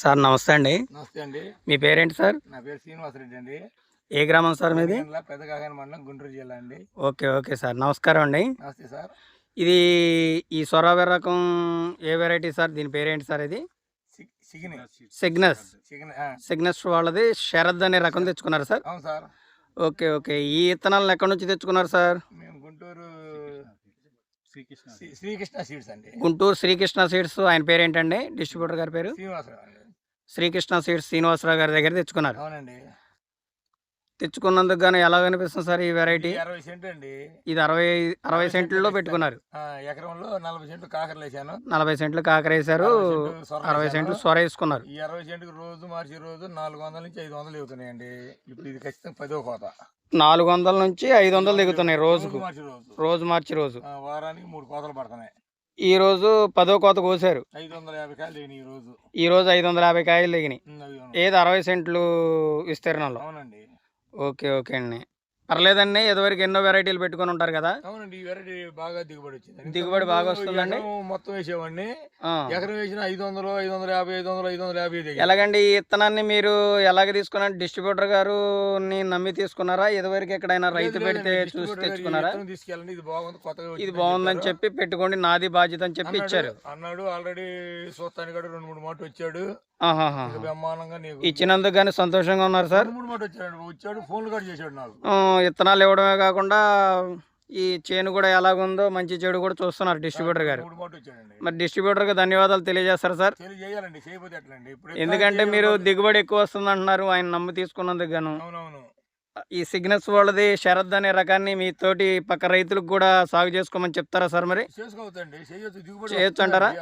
Sir నమస్తే అండి. నమస్తే అండి. మీ పేరేంటి సార్? నా పేరు శ్రీనివాసరెడ్డి అండి. ఏ గ్రామం సార్ మీది? పెద్దకాకాని మండలం, గుంటూరు జిల్లా అండి. ఓకే ఓకే సార్, నమస్కారం అండి. నమస్తే సార్. ఇది ఈ సొరవ రకం ఏ వెరైటీ సార్? దీని పేరేంటి సార్? ఇది సిగ్నస్. సిగ్నస్ వాళ్ళది శరద్ అనే రకం తెచ్చుకున్నారు సార్? అవును సార్. ఓకే ఓకే, ఈ విత్తనాలను ఎక్కడి నుంచి తెచ్చుకున్నారు సార్? మేము గుంటూరు శ్రీకృష్ణ సీడ్స్ అండి. గుంటూరు శ్రీకృష్ణ సీడ్స్. ఆయన పేరేంటండి డిస్ట్రిబ్యూటర్ గారి పేరు? శ్రీనివాసరావు అండి. శ్రీకృష్ణ సీడ్స్ శ్రీనివాసరావు గారి దగ్గర తెచ్చుకున్నారు. అవునండి. తెచ్చుకున్నందుకు గాను ఎలా కనిపిస్తుంది సార్ ఈ వెరైటీ? 60 సెంట్లు అండి. ఇది 60 సెంట్లలో పెట్టుకున్నారు. ఎకరంలో 40 సెంట్లు కాకరలు వేసాను. 40 సెంట్లు కాకర వేసారు, 60 సెంట్లు సొర వేసుకున్నారు. ఈ 60 సెంట్కి రోజు మార్చి రోజు 400 నుంచి 500 దిగుతున్నాయండి. ఇప్పుడు ఇది ఖచ్చితంగా 10వ కోత. 400 నుంచి 500 దిగుతున్నాయి రోజుకు. రోజు మార్చి రోజు వారానికి 3 కోతలు పడుతున్నాయి. ఈ రోజు 10వ కోత కోసారు. 550 కాయలు దిగినాయి ఈ రోజు 550 కాయలు దిగినాయి. ఏది 60 సెంట్లు విస్తీర్ణంలో? అవునండి. ఓకే ఓకే అండి, పర్లేదండి. ఇదివరకు ఎన్నో వెరైటీలు పెట్టుకొని ఉంటారు కదా? అవునండి. ఈ వెరైటీ బాగా దిగుబడి వచ్చింది. దిగుబడి బాగా వస్తుందండి. మొత్తం వేసేవాడిని, ఎకరం వేసిన 500, 550, 550 ఎలాగండి ఈ విత్తనాన్ని మీరు ఎలాగ తీసుకున్నారు? డిస్ట్రిబ్యూటర్ గారు నమ్మి తీసుకున్నారా? ఇదివరకు ఎక్కడైనా రైతు పెడితే చూసి తెచ్చుకున్నారా? తీసుకెళ్ళండి, ఇది బాగుంది, కొత్తగా ఇది బాగుందని చెప్పి పెట్టుకోండి, నాది బాధ్యత అని చెప్పి ఇచ్చారు అన్నాడు. ఆల్రెడీ చూస్తానికి 2-3 మాటలు వచ్చాడు. ఇచ్చినందుకు కానీ సంతోషంగా ఉన్నారు సార్? 3 మాటలు వచ్చాడు, ఫోన్లు కూడా చేశాడు నాకు. విత్తనాలు ఇవ్వడమే కాకుండా ఈ చేను కూడా ఎలాగుందో మంచి చెడు కూడా చూస్తున్నారు డిస్ట్రిబ్యూటర్ గారు. మరి డిస్ట్రిబ్యూటర్ గా ధన్యవాదాలు తెలియజేస్తారు సార్? తెలియజేయాలండి, చేయకపోతే ఎట్లండి. ఎందుకంటే మీరు దిగుబడి ఎక్కువ వస్తుంది అంటున్నారు, ఆయన నమ్మి తీసుకున్నందుకు గాను. అవునవును. ఈ సిగ్నస్ వాళ్ళది శరద్ అనే రకాన్ని మీ తోటి పక్క రైతులకు కూడా సాగు చేసుకోమని చెప్తారా సార్? మరి చేయొచ్చు అంటారా?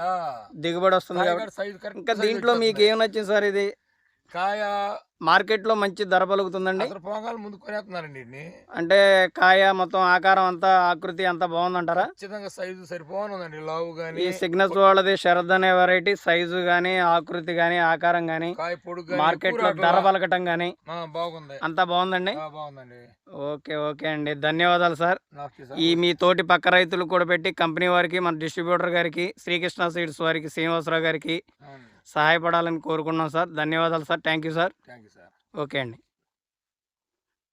దిగుబడి వస్తుంది కాబట్టి. ఇంకా దీంట్లో మీకు ఏం నచ్చింది సార్? ఇది కాయ మార్కెట్లో మంచి ధర పలుకుతుందండి. పొంగాలు ముందు కొనేస్తున్నారండి. అంటే కాయ మొత్తం ఆకారం అంతా, ఆకృతి అంతా బాగుందంటారా? ఖచ్చితంగా సైజు సరిపోనుందండి. లావు గానీ ఈ సిగ్నస్ వాళ్ళది శరద్ అనే వెరైటీ సైజు గానీ, ఆకృతి గానీ, ఆకారం గానీ, మార్కెట్ లో ధర పలకటం గానీ బాగుంది, అంతా బాగుందండి. బాగుందండి. ఓకే ఓకే అండి, ధన్యవాదాలు సార్. ఈ మీ తోటి పక్క రైతులు కూడా పెట్టి కంపెనీ వారికి, మన డిస్ట్రిబ్యూటర్ గారికి, శ్రీకృష్ణ సీడ్స్ వారికి, శ్రీనివాసరావు గారికి సహాయపడాలని కోరుకున్నాం సార్. ధన్యవాదాలు sir. Thank you sir. Thank you sir. Okay అండి.